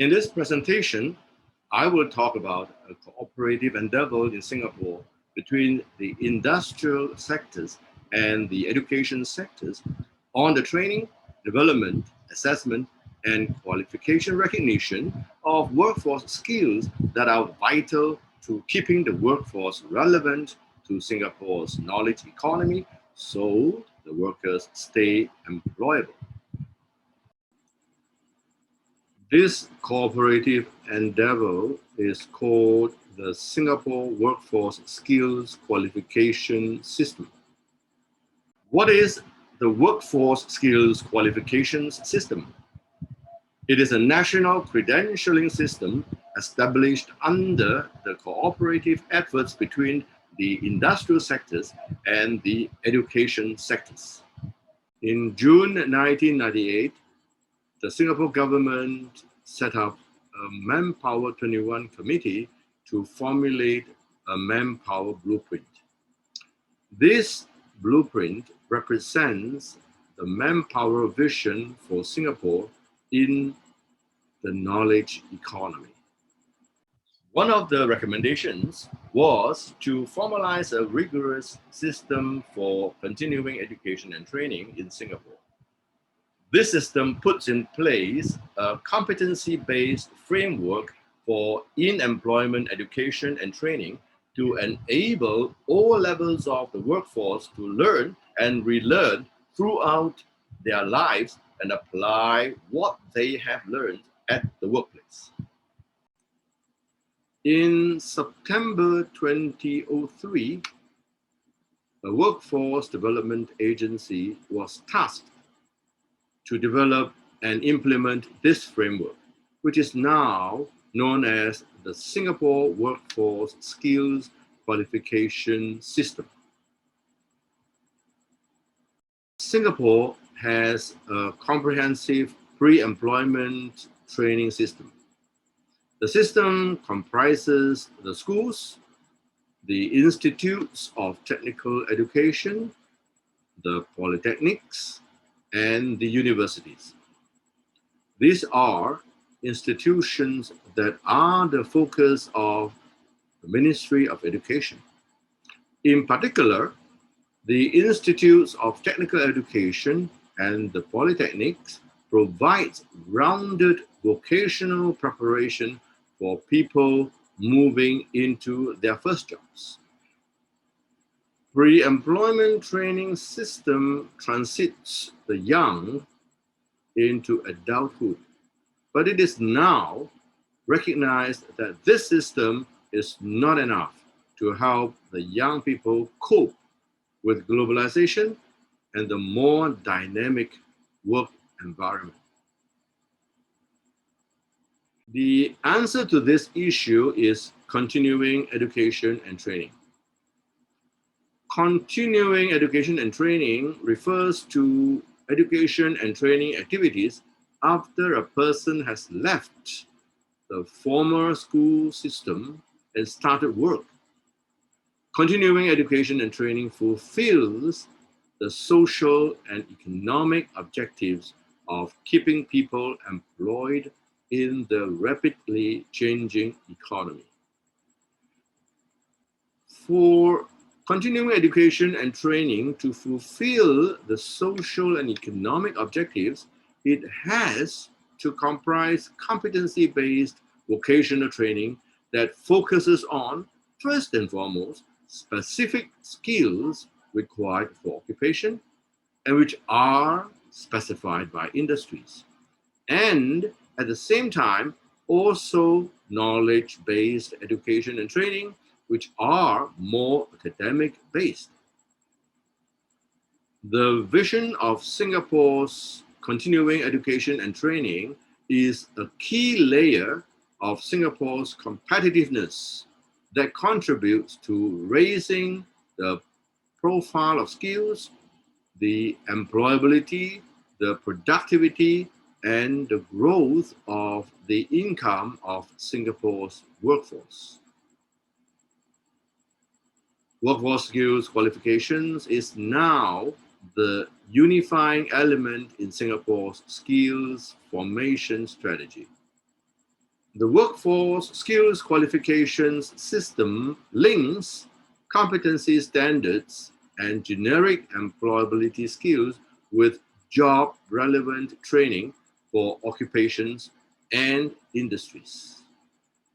In this presentation, I will talk about a cooperative endeavor in Singapore between the industrial sectors and the education sectors on the training, development, assessment, and qualification recognition of workforce skills that are vital to keeping the workforce relevant to Singapore's knowledge economy so the workers stay employable. This cooperative endeavor is called the Singapore Workforce Skills Qualification System. What is the Workforce Skills Qualifications System? It is a national credentialing system established under the cooperative efforts between the industrial sectors and the education sectors. In June 1998, the Singapore government set up a Manpower 21 committee to formulate a manpower blueprint. This blueprint represents the manpower vision for Singapore in the knowledge economy. One of the recommendations was to formalize a rigorous system for continuing education and training in Singapore. This system puts in place a competency-based framework for in-employment education and training to enable all levels of the workforce to learn and relearn throughout their lives and apply what they have learned at the workplace. In September 2003, a workforce development agency was tasked to develop and implement this framework, which is now known as the Singapore Workforce Skills Qualification System. Singapore has a comprehensive pre-employment training system. The system comprises the schools, the institutes of technical education, the polytechnics, and the universities. These are institutions that are the focus of the Ministry of Education. In particular, the institutes of technical education and the polytechnics provides rounded vocational preparation for people moving into their first jobs. Pre-employment training system transits the young into adulthood, but it is now recognized that this system is not enough to help the young people cope with globalization and the more dynamic work environment. The answer to this issue is continuing education and training. Continuing education and training refers to education and training activities after a person has left the former school system and started work. Continuing education and training fulfills the social and economic objectives of keeping people employed in the rapidly changing economy. For continuing education and training to fulfill the social and economic objectives, it has to comprise competency-based vocational training that focuses on, first and foremost, specific skills required for occupation and which are specified by industries. And at the same time, also knowledge-based education and training which are more academic-based. The vision of Singapore's continuing education and training is a key layer of Singapore's competitiveness that contributes to raising the profile of skills, the employability, the productivity, and the growth of the income of Singapore's workforce. Workforce skills qualifications is now the unifying element in Singapore's skills formation strategy. The workforce skills qualifications system links competency standards and generic employability skills with job relevant training for occupations and industries.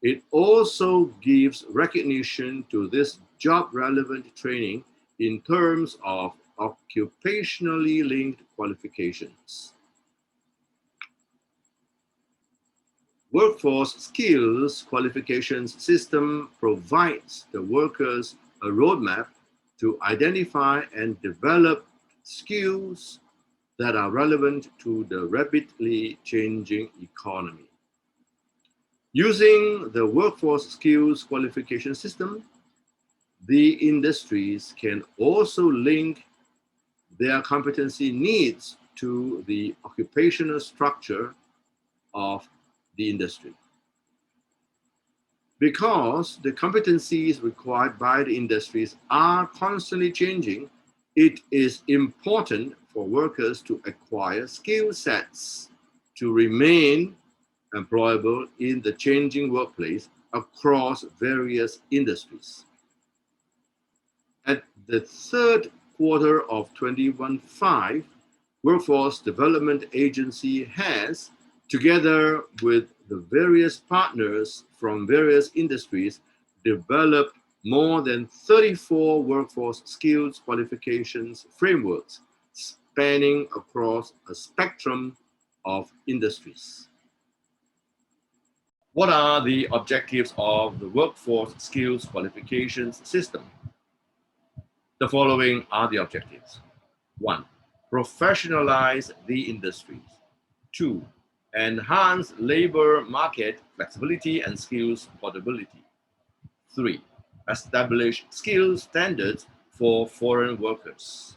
It also gives recognition to this job relevant training in terms of occupationally linked qualifications. Workforce skills qualifications system provides the workers a roadmap to identify and develop skills that are relevant to the rapidly changing economy. Using the workforce skills qualification system, the industries can also link their competency needs to the occupational structure of the industry. Because the competencies required by the industries are constantly changing, it is important for workers to acquire skill sets to remain employable in the changing workplace across various industries. At the third quarter of 2015, Workforce Development Agency has, together with the various partners from various industries, developed more than 34 workforce skills qualifications frameworks spanning across a spectrum of industries. What are the objectives of the workforce skills qualifications system? The following are the objectives. 1. Professionalize the industries. 2. Enhance labor market flexibility and skills portability. 3. Establish skills standards for foreign workers.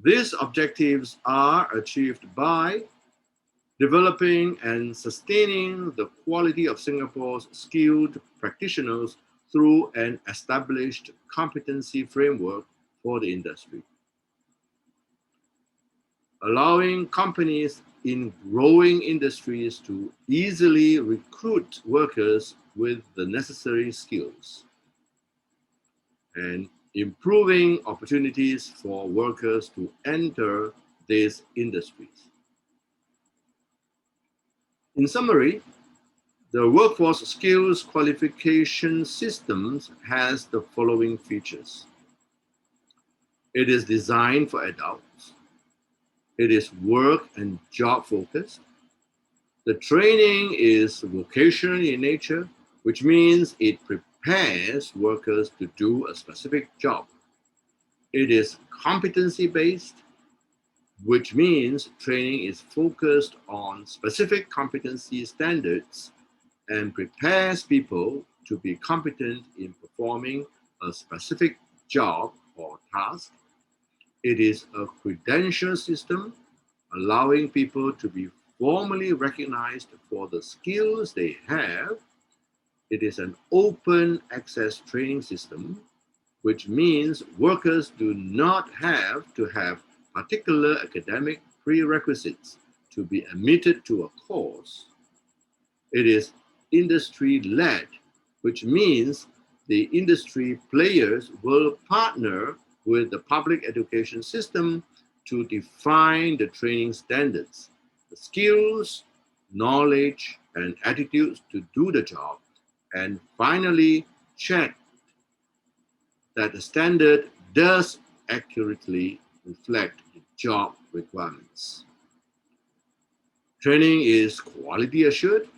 These objectives are achieved by developing and sustaining the quality of Singapore's skilled practitioners through an established competency framework for the industry. Allowing companies in growing industries to easily recruit workers with the necessary skills. And improving opportunities for workers to enter these industries. In summary, the workforce skills qualification systems has the following features. It is designed for adults. It is work and job focused. The training is vocational in nature, which means it prepares workers to do a specific job. It is competency based, which means training is focused on specific competency standards and prepares people to be competent in performing a specific job or task. It is a credential system, allowing people to be formally recognized for the skills they have. It is an open access training system, which means workers do not have to have particular academic prerequisites to be admitted to a course. It is industry-led, which means the industry players will partner with the public education system to define the training standards, the skills, knowledge, and attitudes to do the job, and finally check that the standard does accurately reflect the job requirements. Training is quality assured,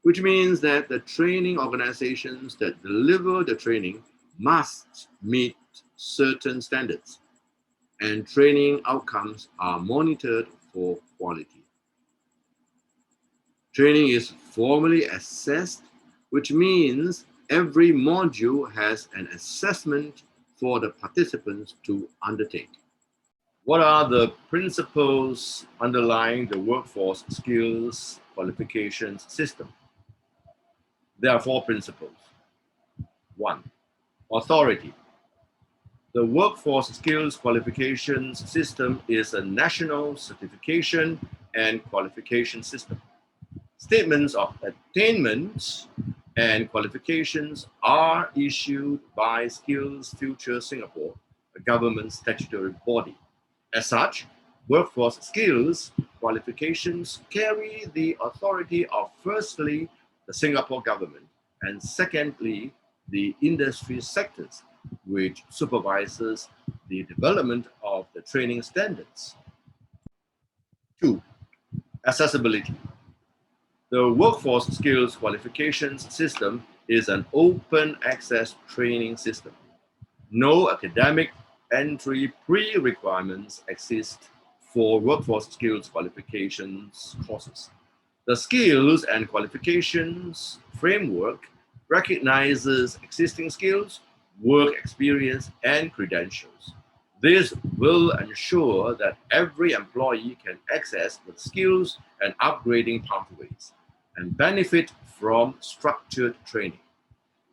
which means that the training organizations that deliver the training must meet certain standards, and training outcomes are monitored for quality. Training is formally assessed, which means every module has an assessment for the participants to undertake. What are the principles underlying the workforce skills qualifications system? There are 4 principles. 1. Authority. The workforce skills qualifications system is a national certification and qualification system. Statements of attainments and qualifications are issued by Skills Future Singapore, a government statutory body. As such, workforce skills qualifications carry the authority of firstly the Singapore government and secondly the industry sectors, which supervises the development of the training standards. 2. Accessibility. The workforce skills qualifications system is an open access training system. No academic entry pre-requirements exist for workforce skills qualifications courses. The skills and qualifications framework recognizes existing skills, work experience, and credentials. This will ensure that every employee can access the skills and upgrading pathways and benefit from structured training.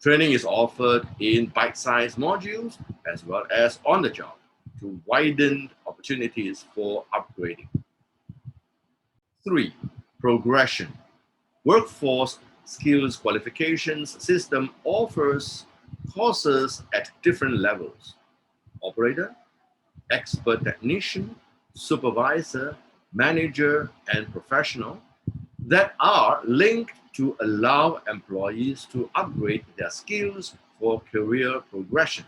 Training is offered in bite-sized modules as well as on the job to widen opportunities for upgrading. 3. Progression. Workforce skills qualifications system offers courses at different levels: operator, expert technician, supervisor, manager, and professional that are linked to allow employees to upgrade their skills for career progression.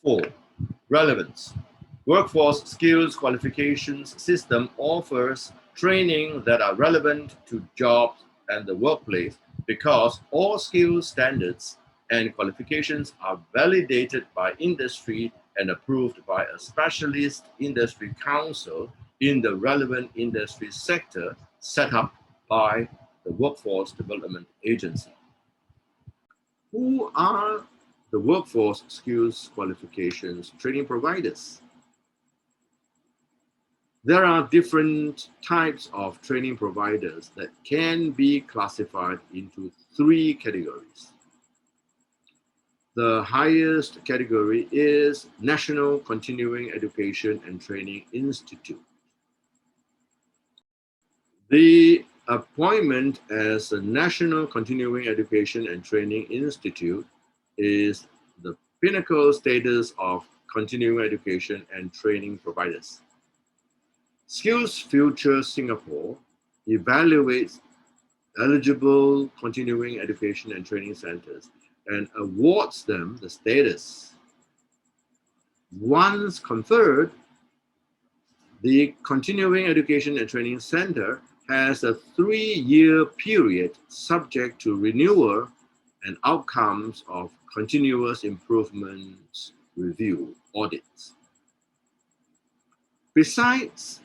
4. Relevance. Workforce skills qualifications system offers training that are relevant to jobs and the workplace because all skills standards and qualifications are validated by industry and approved by a specialist industry council in the relevant industry sector set up by the Workforce Development Agency. Who are the workforce skills qualifications training providers? There are different types of training providers that can be classified into 3 categories. The highest category is National Continuing Education and Training Institute. The appointment as a National Continuing Education and Training Institute is the pinnacle status of continuing education and training providers. Skills Future Singapore evaluates eligible continuing education and training centers and awards them the status. Once conferred, the Continuing Education and Training Center has a 3-year period subject to renewal and outcomes of continuous improvement review audits. Besides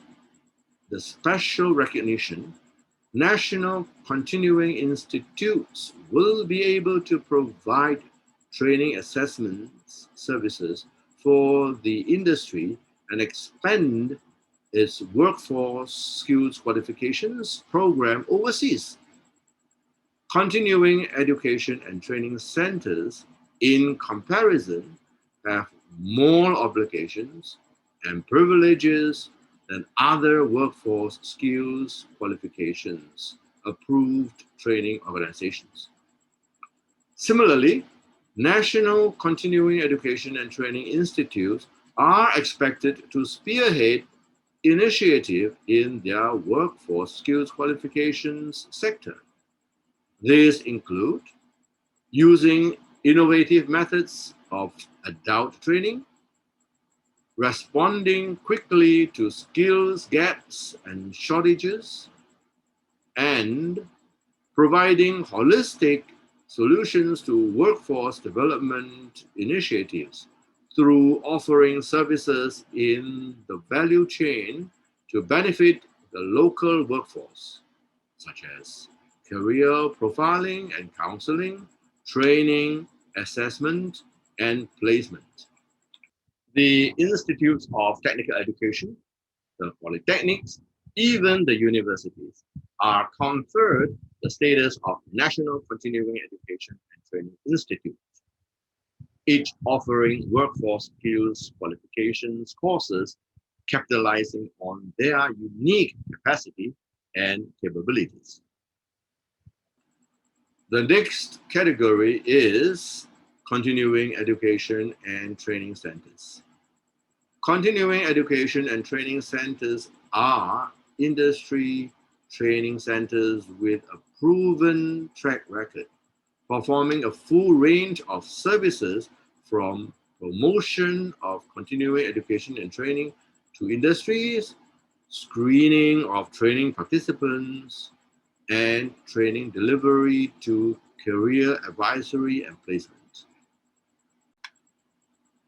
the special recognition, national continuing institutes will be able to provide training assessment services for the industry and expand its workforce skills qualifications program overseas. Continuing education and training centers, in comparison, have more obligations and privileges than other workforce skills qualifications approved training organizations. Similarly, national continuing education and training institutes are expected to spearhead initiative in their workforce skills qualifications sector. These include using innovative methods of adult training, responding quickly to skills gaps and shortages, and providing holistic solutions to workforce development initiatives through offering services in the value chain to benefit the local workforce, such as career profiling and counseling, training, assessment, and placement. The institutes of technical education, the polytechnics, even the universities are conferred the status of National Continuing Education and Training Institute, each offering workforce skills qualifications courses capitalizing on their unique capacity and capabilities. The next category is continuing education and training centers. Continuing education and training centers are industry training centers with a proven track record, performing a full range of services from promotion of continuing education and training to industries, screening of training participants, and training delivery to career advisory and placement.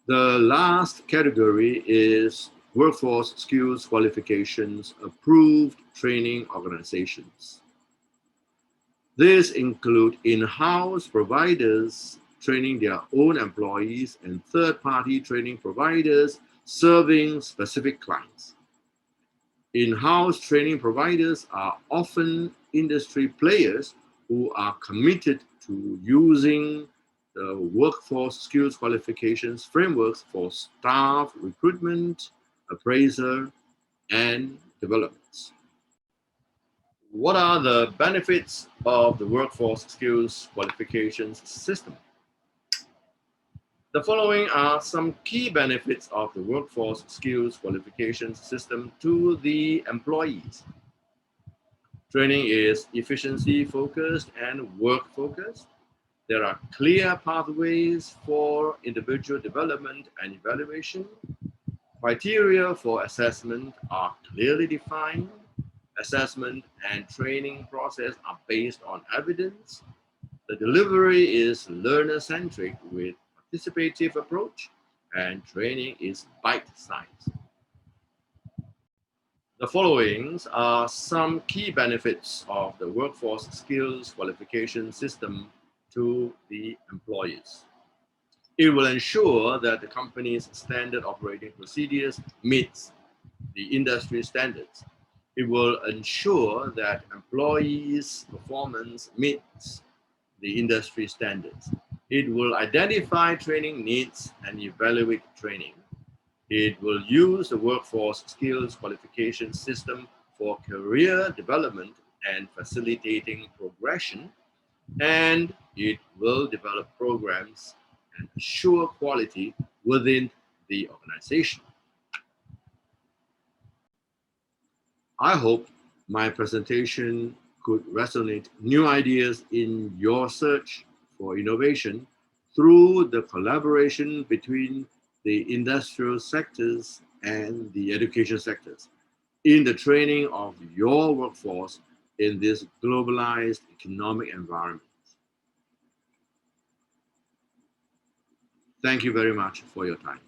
The last category is workforce skills qualifications approved training organizations. These include in-house providers training their own employees and third-party training providers serving specific clients. In-house training providers are often industry players who are committed to using the workforce skills qualifications frameworks for staff recruitment, appraisal, and development. What are the benefits of the workforce skills qualifications system? The following are some key benefits of the workforce skills qualifications system to the employees. Training is efficiency focused and work focused. There are clear pathways for individual development and evaluation. Criteria for assessment are clearly defined. Assessment and training process are based on evidence. The delivery is learner-centric with participative approach, and training is bite-sized. The following are some key benefits of the workforce skills qualification system to the employees. It will ensure that the company's standard operating procedures meets the industry standards. It will ensure that employees' performance meets the industry standards. It will identify training needs and evaluate training. It will use the workforce skills qualification system for career development and facilitating progression, and it will develop programs and assure quality within the organization. I hope my presentation could resonate new ideas in your search for innovation through the collaboration between the industrial sectors and the education sectors in the training of your workforce in this globalized economic environment. Thank you very much for your time.